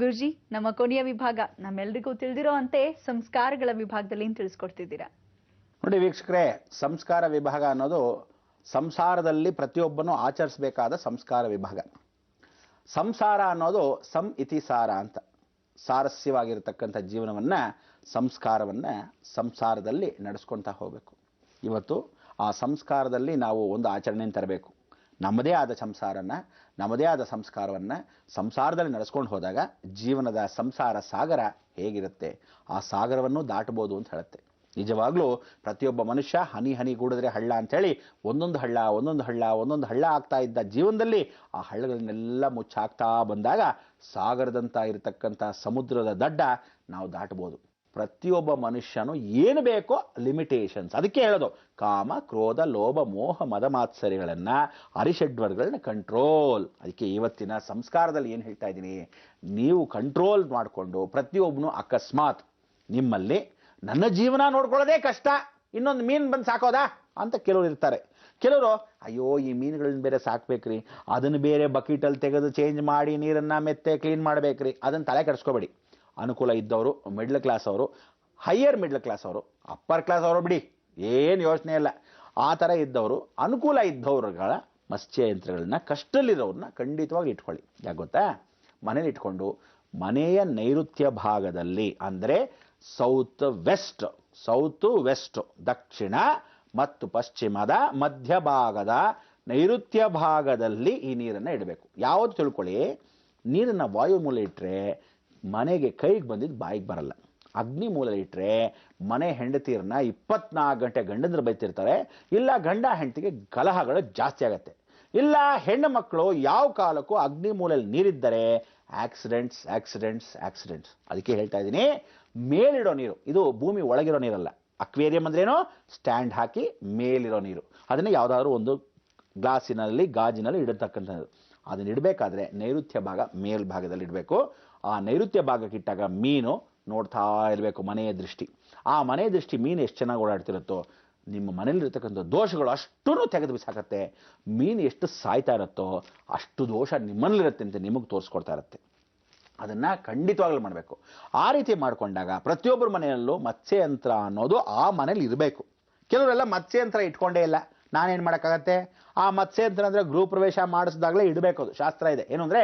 ಗುರುಜಿ, ನಮ್ಮ ಕೊನೆಯ ವಿಭಾಗ ನಮ್ಮೆಲ್ಲರಿಗೂ ತಿಳಿದಿರೋ ಅಂತೆ ಸಂಸ್ಕಾರಗಳ ವಿಭಾಗದಲ್ಲಿ ತಿಳಿಸ್ಕೊಡ್ತಿದ್ದೀರಾ. ನೋಡಿ ವೀಕ್ಷಕರೇ, ಸಂಸ್ಕಾರ ವಿಭಾಗ ಅನ್ನೋದು ಸಂಸಾರದಲ್ಲಿ ಪ್ರತಿಯೊಬ್ಬನು ಆಚರಿಸಬೇಕಾದ ಸಂಸ್ಕಾರ ವಿಭಾಗ. ಸಂಸಾರ ಅನ್ನೋದು ಇತಿ ಸಾರ ಅಂತ, ಸಾರಸ್ಯವಾಗಿರತಕ್ಕಂಥ ಜೀವನವನ್ನ ಸಂಸ್ಕಾರವನ್ನ ಸಂಸಾರದಲ್ಲಿ ನಡೆಸ್ಕೊಳ್ತಾ ಹೋಗಬೇಕು. ಇವತ್ತು ಆ ಸಂಸ್ಕಾರದಲ್ಲಿ ನಾವು ಒಂದು ಆಚರಣೆಯನ್ನು ತರಬೇಕು. ನಮ್ಮದೇ ಆದ ನಮ್ಮದೇ ಆದ ಸಂಸ್ಕಾರವನ್ನ ಸಂಸಾರದಲ್ಲಿ ನಡೆಸ್ಕೊಂಡು ಹೋದಾಗ ಜೀವನದ ಸಂಸಾರ ಸಾಗರ ಹೇಗಿರುತ್ತೆ, ಆ ಸಾಗರವನ್ನು ದಾಟಬಹುದು ಅಂತ ಹೇಳುತ್ತೆ. ನಿಜವಾಗ್ಲೂ ಪ್ರತಿಯೊಬ್ಬ ಮನುಷ್ಯ ಹನಿ ಹನಿ ಕೂಡಿದ್ರೆ ಹಳ್ಳ ಅಂಥೇಳಿ ಒಂದೊಂದು ಹಳ್ಳ ಆಗ್ತಾ ಇದ್ದ ಜೀವನದಲ್ಲಿ ಆ ಹಳ್ಳಗಳನ್ನೆಲ್ಲ ಮುಚ್ಚಾಕ್ತಾ ಬಂದಾಗ ಸಾಗರದಂತ ಇರತಕ್ಕಂಥ ಸಮುದ್ರದ ದಡ್ಡ ನಾವು ದಾಟಬಹುದು. ಪ್ರತಿಯೊಬ್ಬ ಮನುಷ್ಯನು ಏನು ಬೇಕೋ ಲಿಮಿಟೇಷನ್ಸ್, ಅದಕ್ಕೆ ಹೇಳೋದು ಕಾಮ ಕ್ರೋಧ ಲೋಭ ಮೋಹ ಮದ ಮಾತ್ಸರ್ಯಗಳನ್ನ ಅರಿಷಡ್ವರ್ಗಳನ್ನ ಕಂಟ್ರೋಲ್. ಅದಕ್ಕೆ ಇವತ್ತಿನ ಸಂಸ್ಕಾರದಲ್ಲಿ ಏನು ಹೇಳ್ತಾ ಇದ್ದೀನಿ, ನೀವು ಕಂಟ್ರೋಲ್ ಮಾಡಿಕೊಂಡು ಪ್ರತಿಯೊಬ್ಬನು ಅಕಸ್ಮಾತ್ ನಿಮ್ಮಲ್ಲಿ ನನ್ನ ಜೀವನ ನೋಡ್ಕೊಳ್ಳೋದೇ ಕಷ್ಟ, ಇನ್ನೊಂದು ಮೀನು ಬಂದು ಸಾಕೋದಾ ಅಂತ ಕೆಲವರು ಇರ್ತಾರೆ. ಕೆಲವರು ಅಯ್ಯೋ ಈ ಮೀನುಗಳನ್ನ ಬೇರೆ ಸಾಕ್ಬೇಕ್ರಿ, ಅದನ್ನು ಬೇರೆ ಬಕೆಟಲ್ಲಿ ತೆಗೆದು ಚೇಂಜ್ ಮಾಡಿ ನೀರನ್ನ ಮೆತ್ತೆ ಕ್ಲೀನ್ ಮಾಡ್ಬೇಕ್ರಿ, ಅದನ್ನು ತಲೆ ಕೆಡಿಸ್ಕೋಬೇಡಿ. ಅನುಕೂಲ ಇದ್ದವರು, ಮಿಡ್ಲ್ ಕ್ಲಾಸ್ ಅವರು, ಹೈಯರ್ ಮಿಡ್ಲ್ ಕ್ಲಾಸ್ ಅವರು, ಅಪ್ಪರ್ ಕ್ಲಾಸ್ ಅವರು ಬಿಡಿ, ಏನು ಯೋಚನೆ ಇಲ್ಲ. ಆ ಥರ ಇದ್ದವರು, ಅನುಕೂಲ ಇದ್ದವ್ರುಗಳ ಮತ್ಸ್ಯಯಂತ್ರಗಳನ್ನ ಕಷ್ಟದಲ್ಲಿರೋರನ್ನ ಖಂಡಿತವಾಗಿ ಇಟ್ಕೊಳ್ಳಿ. ಯಾಕೆ ಗೊತ್ತಾ, ಮನೇಲಿ ಇಟ್ಕೊಂಡು ಮನೆಯ ನೈಋತ್ಯ ಭಾಗದಲ್ಲಿ ಅಂದರೆ ಸೌತ್ ವೆಸ್ಟ್ ದಕ್ಷಿಣ ಮತ್ತು ಪಶ್ಚಿಮದ ಮಧ್ಯಭಾಗದ ನೈಋತ್ಯ ಭಾಗದಲ್ಲಿ ಈ ನೀರನ್ನು ಇಡಬೇಕು. ಯಾವುದು ತಿಳ್ಕೊಳ್ಳಿ, ನೀರನ್ನು ವಾಯು ಮೂಲ ಇಟ್ಟರೆ ಮನೆಗೆ ಕೈಗೆ ಬಂದಿದ್ದು ಬಾಯಿಗೆ ಬರಲ್ಲ. ಅಗ್ನಿ ಮೂಲ ಇಟ್ಟರೆ ಮನೆ ಹೆಂಡತಿಯರನ್ನ 24 ಗಂಟೆ ಗಂಡಂದ್ರು ಬೈತಿರ್ತಾರೆ, ಇಲ್ಲ ಗಂಡ ಹೆಂಡತಿಗೆ ಕಲಹಗಳು ಜಾಸ್ತಿ ಆಗತ್ತೆ, ಇಲ್ಲ ಹೆಣ್ಣು ಮಕ್ಕಳು ಯಾವ ಕಾಲಕ್ಕೂ ಅಗ್ನಿ ಮೂಲಲ್ಲಿ ನೀರಿದ್ದರೆ ಆಕ್ಸಿಡೆಂಟ್ಸ್. ಅದಕ್ಕೆ ಹೇಳ್ತಾ ಇದ್ದೀನಿ, ಮೇಲಿಡೋ ನೀರು, ಇದು ಭೂಮಿ ಒಳಗಿರೋ ನೀರಲ್ಲ. ಅಕ್ವೇರಿಯಂ ಅಂದ್ರೇನು, ಸ್ಟ್ಯಾಂಡ್ ಹಾಕಿ ಮೇಲಿರೋ ನೀರು, ಅದನ್ನೇ ಯಾವುದಾದ್ರು ಒಂದು ಗ್ಲಾಸಿನಲ್ಲಿ ಗಾಜಿನಲ್ಲಿ ಇಡತಕ್ಕಂಥದ್ದು. ಅದನ್ನ ಇಡಬೇಕಾದ್ರೆ ನೈಋತ್ಯ ಭಾಗ ಮೇಲ್ಭಾಗದಲ್ಲಿ ಇಡಬೇಕು. ಆ ನೈಋತ್ಯ ಭಾಗಕ್ಕೆ ಇಟ್ಟಾಗ ಮೀನು ನೋಡ್ತಾ ಇರಬೇಕು, ಮನೆಯ ದೃಷ್ಟಿ. ಆ ಮನೆಯ ದೃಷ್ಟಿ ಮೀನು ಎಷ್ಟು ಚೆನ್ನಾಗಿ ಓಡಾಡ್ತಿರುತ್ತೋ ನಿಮ್ಮ ಮನೇಲಿರ್ತಕ್ಕಂಥ ದೋಷಗಳು ಅಷ್ಟೂ ತೆಗೆದು ಬಿಸಾಕತ್ತೆ. ಮೀನು ಎಷ್ಟು ಸಾಯ್ತಾ ಇರುತ್ತೋ ಅಷ್ಟು ದೋಷ ನಿಮ್ಮಲ್ಲಿರುತ್ತೆ ಅಂತ ನಿಮಗೆ ತೋರಿಸ್ಕೊಡ್ತಾ ಇರುತ್ತೆ. ಅದನ್ನು ಖಂಡಿತವಾಗ್ಲೂ ಮಾಡಬೇಕು. ಆ ರೀತಿ ಮಾಡಿಕೊಂಡಾಗ ಪ್ರತಿಯೊಬ್ಬರ ಮನೆಯಲ್ಲೂ ಮತ್ಸ್ಯಯಂತ್ರ ಅನ್ನೋದು ಆ ಮನೇಲಿ ಇರಬೇಕು. ಕೆಲವರೆಲ್ಲ ಮತ್ಸ್ಯಯಂತ್ರ ಇಟ್ಕೊಂಡೇ ಇಲ್ಲ, ನಾನೇನು ಮಾಡೋಕ್ಕಾಗತ್ತೆ, ಆ ಮತ್ಸ್ಯಯಂತ್ರ ಅಂದರೆ ಗೃಹ ಪ್ರವೇಶ ಮಾಡಿಸಿದಾಗಲೇ ಇಡಬೇಕು. ಅದು ಶಾಸ್ತ್ರ ಇದೆ. ಏನು ಅಂದರೆ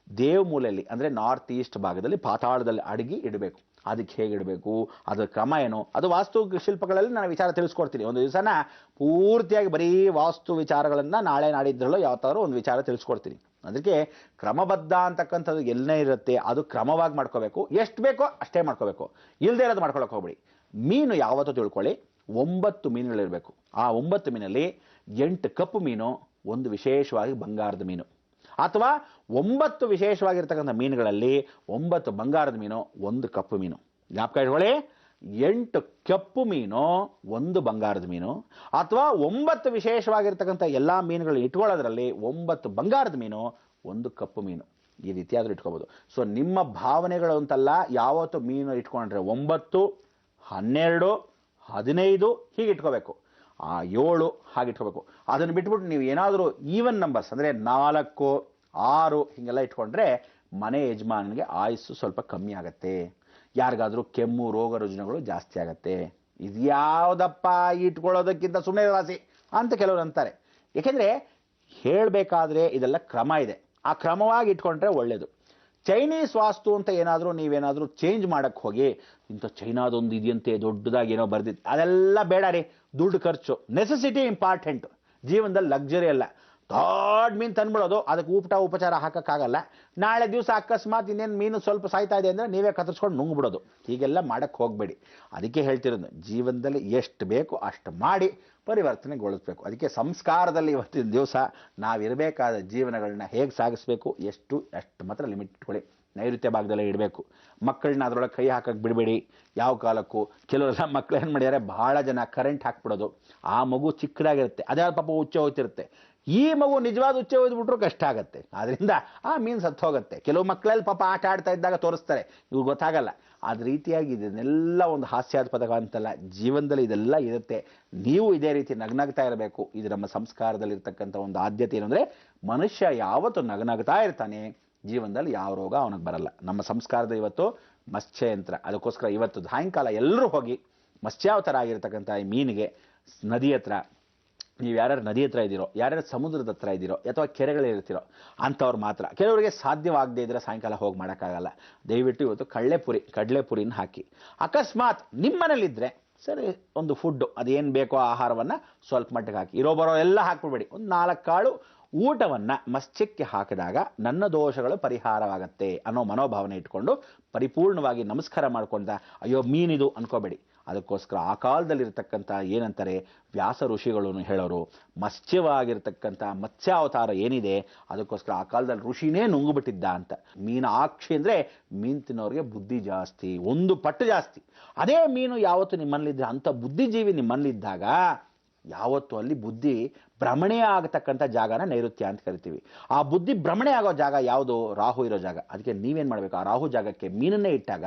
ದೇವ ಮೂಲೆಯಲ್ಲಿ ಅಂದರೆ ನಾರ್ತ್ ಈಸ್ಟ್ ಭಾಗದಲ್ಲಿ ಪಾತಾಳದಲ್ಲಿ ಅಡಗಿ ಇಡಬೇಕು. ಅದಕ್ಕೆ ಹೇಗೆ ಇಡಬೇಕು, ಅದರ ಕ್ರಮ ಏನು, ಅದು ವಾಸ್ತು ಶಿಲ್ಪಗಳಲ್ಲಿ ನಾನು ವಿಚಾರ ತಿಳಿಸ್ಕೊಡ್ತೀನಿ. ಒಂದು ದಿವಸನ ಪೂರ್ತಿಯಾಗಿ ಬರೀ ವಾಸ್ತು ವಿಚಾರಗಳನ್ನು ನಾಳೆ ನಾಡಿದ್ರಲ್ಲೋ ಯಾವತ್ತಾದ್ರೂ ಒಂದು ವಿಚಾರ ತಿಳಿಸ್ಕೊಡ್ತೀನಿ. ಅದಕ್ಕೆ ಕ್ರಮಬದ್ಧ ಅಂತಕ್ಕಂಥದ್ದು ಎಲ್ಲೇ ಇರುತ್ತೆ, ಅದು ಕ್ರಮವಾಗಿ ಮಾಡ್ಕೋಬೇಕು. ಎಷ್ಟು ಬೇಕೋ ಅಷ್ಟೇ ಮಾಡ್ಕೋಬೇಕು, ಇಲ್ಲದೆ ಇರೋದು ಮಾಡ್ಕೊಳಕ್ಕೆ ಹೋಗ್ಬಿಡಿ. ಮೀನು ಯಾವತ್ತೂ ತಿಳ್ಕೊಳ್ಳಿ 9 ಮೀನುಗಳಿರಬೇಕು. ಆ 9 ಮೀನಲ್ಲಿ 8 ಕಪ್ಪು ಮೀನು, ಒಂದು ವಿಶೇಷವಾಗಿ ಬಂಗಾರದ ಮೀನು, ಅಥವಾ 9 ವಿಶೇಷವಾಗಿರ್ತಕ್ಕಂಥ ಮೀನುಗಳಲ್ಲಿ 9 ಬಂಗಾರದ ಮೀನು, 1 ಕಪ್ಪು ಮೀನು. ಜ್ಞಾಪಕ ಇಟ್ಕೊಳ್ಳಿ, 8 ಕಪ್ಪು ಮೀನು, 1 ಬಂಗಾರದ ಮೀನು, ಅಥವಾ 9 ವಿಶೇಷವಾಗಿರ್ತಕ್ಕಂಥ ಎಲ್ಲ ಮೀನುಗಳು ಇಟ್ಕೊಳ್ಳೋದ್ರಲ್ಲಿ 9 ಬಂಗಾರದ ಮೀನು, 1 ಕಪ್ಪು ಮೀನು. ಈ ರೀತಿಯಾದ್ರೂ ಇಟ್ಕೋಬಹುದು. ಸೊ ನಿಮ್ಮ ಭಾವನೆಗಳು ಅಂತಲ್ಲ, ಯಾವತ್ತು ಮೀನು ಇಟ್ಕೊಂಡ್ರೆ 9, 12, 15 ಹೀಗೆ ಇಟ್ಕೋಬೇಕು. 7 ಹಾಗೆ ಇಟ್ಕೋಬೇಕು. ಅದನ್ನು ಬಿಟ್ಬಿಟ್ಟು ನೀವು ಏನಾದರೂ ಈವನ್ ನಂಬರ್ಸ್ ಅಂದರೆ 4, 6 ಹೀಗೆಲ್ಲ ಇಟ್ಕೊಂಡ್ರೆ ಮನೆ ಯಜಮಾನನಿಗೆ ಆಯುಸ್ಸು ಸ್ವಲ್ಪ ಕಮ್ಮಿ ಆಗತ್ತೆ. ಯಾರಿಗಾದ್ರೂ ಕೆಮ್ಮು ರೋಗ ರುಜಿನಗಳು ಜಾಸ್ತಿ ಆಗತ್ತೆ. ಇದು ಯಾವುದಪ್ಪ ಇಟ್ಕೊಳ್ಳೋದಕ್ಕಿಂತ ಸುಮ್ಮನೆ ರಾಸಿ ಅಂತ ಕೆಲವರು ಅಂತಾರೆ. ಏಕೆಂದರೆ ಹೇಳಬೇಕಾದ್ರೆ ಇದೆಲ್ಲ ಕ್ರಮ ಇದೆ, ಆ ಕ್ರಮವಾಗಿ ಇಟ್ಕೊಂಡ್ರೆ ಒಳ್ಳೆಯದು. ಚೈನೀಸ್ ವಾಸ್ತು ಅಂತ ನೀವೇನಾದರೂ ಚೇಂಜ್ ಮಾಡಕ್ಕೆ ಹೋಗಿ ಇಂಥ ಚೈನಾದೊಂದು ಇದೆಯಂತೆ ದೊಡ್ಡದಾಗಿ ಏನೋ ಬರ್ದಿತ್ತು, ಅದೆಲ್ಲ ಬೇಡ ರೀ. ದುಡ್ಡು ಖರ್ಚು, ನೆಸೆಸಿಟಿ ಇಂಪಾರ್ಟೆಂಟ್ ಜೀವನದಲ್ಲಿ, ಲಕ್ಸುರಿ ಅಲ್ಲ. ದೊಡ್ಡ ಮೀನು ತಂದ್ಬಿಡೋದು, ಅದಕ್ಕೆ ಉಪಚಾರ ಹಾಕೋಕ್ಕಾಗಲ್ಲ. ನಾಳೆ ದಿವಸ ಅಕಸ್ಮಾತ್ ಇನ್ನೇನು ಮೀನು ಸ್ವಲ್ಪ ಸಾಯ್ತಾ ಇದೆ ಅಂದರೆ ನೀವೇ ಕತ್ತರಿಸ್ಕೊಂಡು ನುಂಗ್ಬಿಡೋದು. ಹೀಗೆಲ್ಲ ಮಾಡೋಕ್ಕೆ ಹೋಗಬೇಡಿ. ಅದಕ್ಕೆ ಹೇಳ್ತಿರೋದು, ಜೀವನದಲ್ಲಿ ಎಷ್ಟು ಬೇಕು ಅಷ್ಟು ಮಾಡಿ ಪರಿವರ್ತನೆಗೊಳಿಸ್ಬೇಕು. ಅದಕ್ಕೆ ಸಂಸ್ಕಾರದಲ್ಲಿ ಇವತ್ತಿನ ದಿವಸ ನಾವಿರಬೇಕಾದ ಜೀವನಗಳನ್ನ ಹೇಗೆ ಸಾಗಿಸ್ಬೇಕು, ಅಷ್ಟು ಮಾತ್ರ ಲಿಮಿಟ್ ಇಟ್ಕೊಳ್ಳಿ. ನೈಋತ್ಯ ಭಾಗದಲ್ಲೇ ಇಡಬೇಕು. ಮಕ್ಕಳನ್ನ ಅದರೊಳಗೆ ಕೈ ಹಾಕಕ್ಕೆ ಬಿಡಬೇಡಿ ಯಾವ ಕಾಲಕ್ಕೂ. ಕೆಲವರೆಲ್ಲ ಮಕ್ಕಳು ಏನು ಮಾಡಿದ್ದಾರೆ, ಬಹಳ ಜನ ಕರೆಂಟ್ ಹಾಕ್ಬಿಡೋದು. ಆ ಮಗು ಚಿಕ್ಕದಾಗಿರುತ್ತೆ, ಅದೇ ಪಾಪ ಉಚ್ಚೆ ಹೋಗ್ತಿರುತ್ತೆ. ಈ ಮಗು ನಿಜವಾದ ಉಚ್ಚೆ ಹೋಯ್ದುಬಿಟ್ರು ಕಷ್ಟ ಆಗುತ್ತೆ. ಆದ್ದರಿಂದ ಆ ಮೀನು ಸತ್ತು ಹೋಗುತ್ತೆ. ಕೆಲವು ಮಕ್ಕಳಲ್ಲಿ ಪಾಪ ಆಟ ಆಡ್ತಾ ಇದ್ದಾಗ ತೋರಿಸ್ತಾರೆ, ಇವ್ರು ಗೊತ್ತಾಗಲ್ಲ. ಅದ ರೀತಿಯಾಗಿ ಇದನ್ನೆಲ್ಲ ಒಂದು ಹಾಸ್ಯಾಸ್ಪದ ಅಂತಲ್ಲ, ಜೀವನದಲ್ಲಿ ಇದೆಲ್ಲ ಇರುತ್ತೆ. ನೀವು ಇದೇ ರೀತಿ ನಗ್ನಗ್ತಾ ಇರಬೇಕು. ಇದು ನಮ್ಮ ಸಂಸ್ಕಾರದಲ್ಲಿರ್ತಕ್ಕಂಥ ಒಂದು ಆದ್ಯತೆ. ಏನಂದರೆ ಮನುಷ್ಯ ಯಾವತ್ತು ನಗ್ನಗ್ತಾ ಇರ್ತಾನೆ, ಜೀವನದಲ್ಲಿ ಯಾವ ರೋಗ ಅವನಿಗೆ ಬರಲ್ಲ. ನಮ್ಮ ಸಂಸ್ಕಾರದ ಇವತ್ತು ಮತ್ಸ್ಯಯಂತ್ರ. ಅದಕ್ಕೋಸ್ಕರ ಇವತ್ತು ಸಾಯಂಕಾಲ ಎಲ್ಲರೂ ಹೋಗಿ ಮತ್ಸ್ಯಾವತಾರ ಆಗಿರ್ತಕ್ಕಂಥ ಈ ಮೀನಿಗೆ ನದಿ ಹತ್ರ, ನೀವು ಯಾರ್ಯಾರು ನದಿ ಹತ್ರ ಇದ್ದೀರೋ, ಯಾರ್ಯಾರು ಸಮುದ್ರದ ಹತ್ರ ಇದ್ದೀರೋ ಅಥವಾ ಕೆರೆಗಳಿರ್ತೀರೋ ಅಂಥವ್ರು ಮಾತ್ರ. ಕೆಲವರಿಗೆ ಸಾಧ್ಯವಾಗದೇ ಇದ್ದರೆ ಸಾಯಂಕಾಲ ಹೋಗಿ ಮಾಡೋಕ್ಕಾಗಲ್ಲ. ದಯವಿಟ್ಟು ಇವತ್ತು ಕಡಲೆಪುರಿನ ಹಾಕಿ. ಅಕಸ್ಮಾತ್ ನಿಮ್ಮನೇಲಿದ್ದರೆ ಸರಿ, ಒಂದು ಫುಡ್ಡು ಅದೇನು ಬೇಕೋ ಆಹಾರವನ್ನು ಸ್ವಲ್ಪ ಮಟ್ಟಿಗೆ ಹಾಕಿ, ಇರೋ ಬರೋ ಎಲ್ಲ ಹಾಕ್ಬಿಡ್ಬೇಡಿ. ಒಂದು 4 ಕಾಳು ಊಟವನ್ನು ಮತ್ಸ್ಯಕ್ಕೆ ಹಾಕಿದಾಗ ನನ್ನ ದೋಷಗಳು ಪರಿಹಾರವಾಗತ್ತೆ ಅನ್ನೋ ಮನೋಭಾವನೆ ಇಟ್ಕೊಂಡು ಪರಿಪೂರ್ಣವಾಗಿ ನಮಸ್ಕಾರ ಮಾಡ್ಕೊಂಡ ಅಯ್ಯೋ ಮೀನಿದು ಅನ್ಕೋಬೇಡಿ. ಅದಕ್ಕೋಸ್ಕರ ಆ ಕಾಲದಲ್ಲಿರ್ತಕ್ಕಂಥ ಏನಂತಾರೆ ವ್ಯಾಸ ಋಷಿಗಳನ್ನು ಹೇಳೋರು, ಮತ್ಸ್ಯವಾಗಿರ್ತಕ್ಕಂಥ ಮತ್ಸ್ಯಾವತಾರ ಏನಿದೆ ಅದಕ್ಕೋಸ್ಕರ ಆ ಕಾಲದಲ್ಲಿ ಋಷಿನೇ ನುಂಗುಬಿಟ್ಟಿದ್ದ ಅಂತ. ಮೀನು ಆಕ್ಷಿ ಅಂದರೆ ಮೀನು ತಿನ್ನೋರಿಗೆ ಬುದ್ಧಿ ಜಾಸ್ತಿ, 1 ಪಟ್ಟು ಜಾಸ್ತಿ. ಅದೇ ಮೀನು ಯಾವತ್ತು ನಿಮ್ಮಲ್ಲಿದ್ದರೆ, ಅಂಥ ಬುದ್ಧಿಜೀವಿ ನಿಮ್ಮಲ್ಲಿದ್ದಾಗ ಯಾವತ್ತು ಅಲ್ಲಿ ಬುದ್ಧಿ ಭ್ರಮಣೆ ಆಗತಕ್ಕಂಥ ಜಾಗನ ನೈಋತ್ಯ ಅಂತ ಕರಿತೀವಿ. ಆ ಬುದ್ಧಿ ಭ್ರಮಣೆ ಆಗೋ ಜಾಗ ಯಾವುದು? ರಾಹು ಇರೋ ಜಾಗ. ಅದಕ್ಕೆ ನೀವೇನು ಮಾಡಬೇಕು, ಆ ರಾಹು ಜಾಗಕ್ಕೆ ಮೀನನ್ನೇ ಇಟ್ಟಾಗ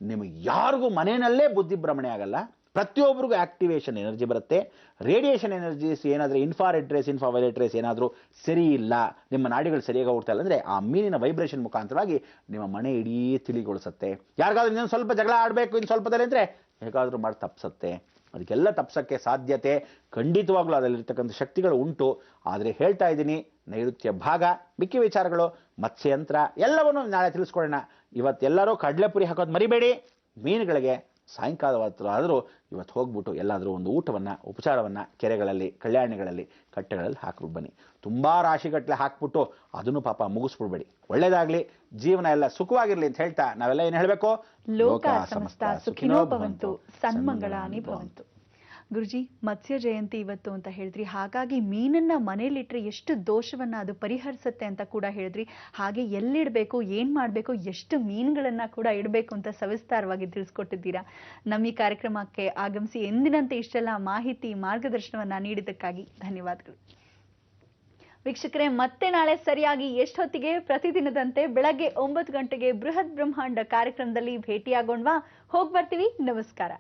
ನಿಮಗೆ ಯಾರಿಗೂ ಮನೆಯಲ್ಲೇ ಬುದ್ಧಿ ಭ್ರಮಣೆ ಆಗಲ್ಲ. ಪ್ರತಿಯೊಬ್ಬರಿಗೂ ಆಕ್ಟಿವೇಶನ್ ಎನರ್ಜಿ ಬರುತ್ತೆ. ರೇಡಿಯೇಷನ್ ಎನರ್ಜೀಸ್ ಏನಾದರೂ ಇನ್ಫ್ರಾರೆಡ್ ರೇಸ್, ಇನ್ಫ್ರಾವೈಲೆಟ್ ರೇಸ್ ಏನಾದರೂ ಸರಿ ಇಲ್ಲ, ನಿಮ್ಮ ನಾಡಿಗಳು ಸರಿಯಾಗಿ ಹೋಗ್ತಾ ಇಲ್ಲ ಅಂದರೆ ಆ ಮೀನಿನ ವೈಬ್ರೇಷನ್ ಮುಖಾಂತರವಾಗಿ ನಿಮ್ಮ ಮನೆ ಇಡೀ ತಿಳಿಗೊಳಿಸುತ್ತೆ. ಯಾರಿಗಾದ್ರೂ ಇನ್ನೊಂದು ಸ್ವಲ್ಪ ಜಗಳ ಆಡಬೇಕು ಇನ್ನು ಸ್ವಲ್ಪದಲ್ಲಿ ಅಂದರೆ ಹೇಗಾದರೂ ಮಾಡಿ ತಪ್ಪಿಸುತ್ತೆ. ಅದಕ್ಕೆಲ್ಲ ತಪ್ಪಿಸೋಕ್ಕೆ ಸಾಧ್ಯತೆ ಖಂಡಿತವಾಗ್ಲೂ ಅದರಲ್ಲಿರ್ತಕ್ಕಂಥ ಶಕ್ತಿಗಳು ಉಂಟು. ಆದರೆ ಹೇಳ್ತಾ ಇದ್ದೀನಿ, ನೈಋತ್ಯ ಭಾಗ, ಮಿಕ್ಕಿ ವಿಚಾರಗಳು, ಮತ್ಸ್ಯಯಂತ್ರ ಎಲ್ಲವನ್ನೂ ನಾಳೆ ತಿಳಿಸ್ಕೊಳ್ಳೋಣ. ಇವತ್ತೆಲ್ಲರೂ ಕಡಲೆಪುರಿ ಹಾಕೋದು ಮರಿಬೇಡಿ. ಮೀನುಗಳಿಗೆ ಸಾಯಂಕಾಲ ಆದರೂ ಇವತ್ತು ಹೋಗ್ಬಿಟ್ಟು ಎಲ್ಲಾದರೂ ಒಂದು ಊಟವನ್ನು, ಉಪಚಾರವನ್ನು ಕೆರೆಗಳಲ್ಲಿ, ಕಲ್ಯಾಣಿಗಳಲ್ಲಿ, ಕಟ್ಟೆಗಳಲ್ಲಿ ಹಾಕ್ಬಿಟ್ಟು ಬನ್ನಿ. ತುಂಬ ರಾಶಿಗಟ್ಟಲೆ ಹಾಕ್ಬಿಟ್ಟು ಅದನ್ನು ಪಾಪ ಮುಗಿಸ್ಬಿಡ್ಬೇಡಿ. ಒಳ್ಳೇದಾಗಲಿ, ಜೀವನ ಎಲ್ಲ ಸುಖವಾಗಿರಲಿ ಅಂತ ಹೇಳ್ತಾ ನಾವೆಲ್ಲ ಏನು ಹೇಳಬೇಕು? ಲೋಕ ಸಮಸ್ತ ಸುಖಿನೋ ಭವಂತು, ಸನ್ಮಂಗಳಾನಿ ಭವಂತು. ಗುರುಜಿ, ಮತ್ಸ್ಯ ಜಯಂತಿ ಇವತ್ತು ಅಂತ ಹೇಳಿದ್ರಿ, ಹಾಗಾಗಿ ಮೀನನ್ನ ಮನೇಲಿಟ್ರೆ ಎಷ್ಟು ದೋಷವನ್ನ ಅದು ಪರಿಹರಿಸುತ್ತೆ ಅಂತ ಕೂಡ ಹೇಳಿದ್ರಿ. ಹಾಗೆ ಎಲ್ಲಿಡಬೇಕು, ಏನ್ ಮಾಡಬೇಕು, ಎಷ್ಟು ಮೀನುಗಳನ್ನ ಕೂಡ ಇಡಬೇಕು ಅಂತ ಸವಿಸ್ತಾರವಾಗಿ ತಿಳಿಸ್ಕೊಟ್ಟಿದ್ದೀರಾ. ನಮ್ಮ ಈ ಕಾರ್ಯಕ್ರಮಕ್ಕೆ ಆಗಮಿಸಿ ಎಂದಿನಂತೆ ಇಷ್ಟೆಲ್ಲ ಮಾಹಿತಿ, ಮಾರ್ಗದರ್ಶನವನ್ನ ನೀಡಿದ್ದಕ್ಕಾಗಿ ಧನ್ಯವಾದಗಳು. ವೀಕ್ಷಕರೇ, ಮತ್ತೆ ನಾಳೆ ಸರಿಯಾಗಿ ಎಷ್ಟೊತ್ತಿಗೆ ಪ್ರತಿದಿನದಂತೆ ಬೆಳಗ್ಗೆ 9 ಗಂಟೆಗೆ ಬೃಹತ್ ಬ್ರಹ್ಮಾಂಡ ಕಾರ್ಯಕ್ರಮದಲ್ಲಿ ಭೇಟಿಯಾಗೋಣವಾ? ಹೋಗ್ಬರ್ತೀವಿ. ನಮಸ್ಕಾರ.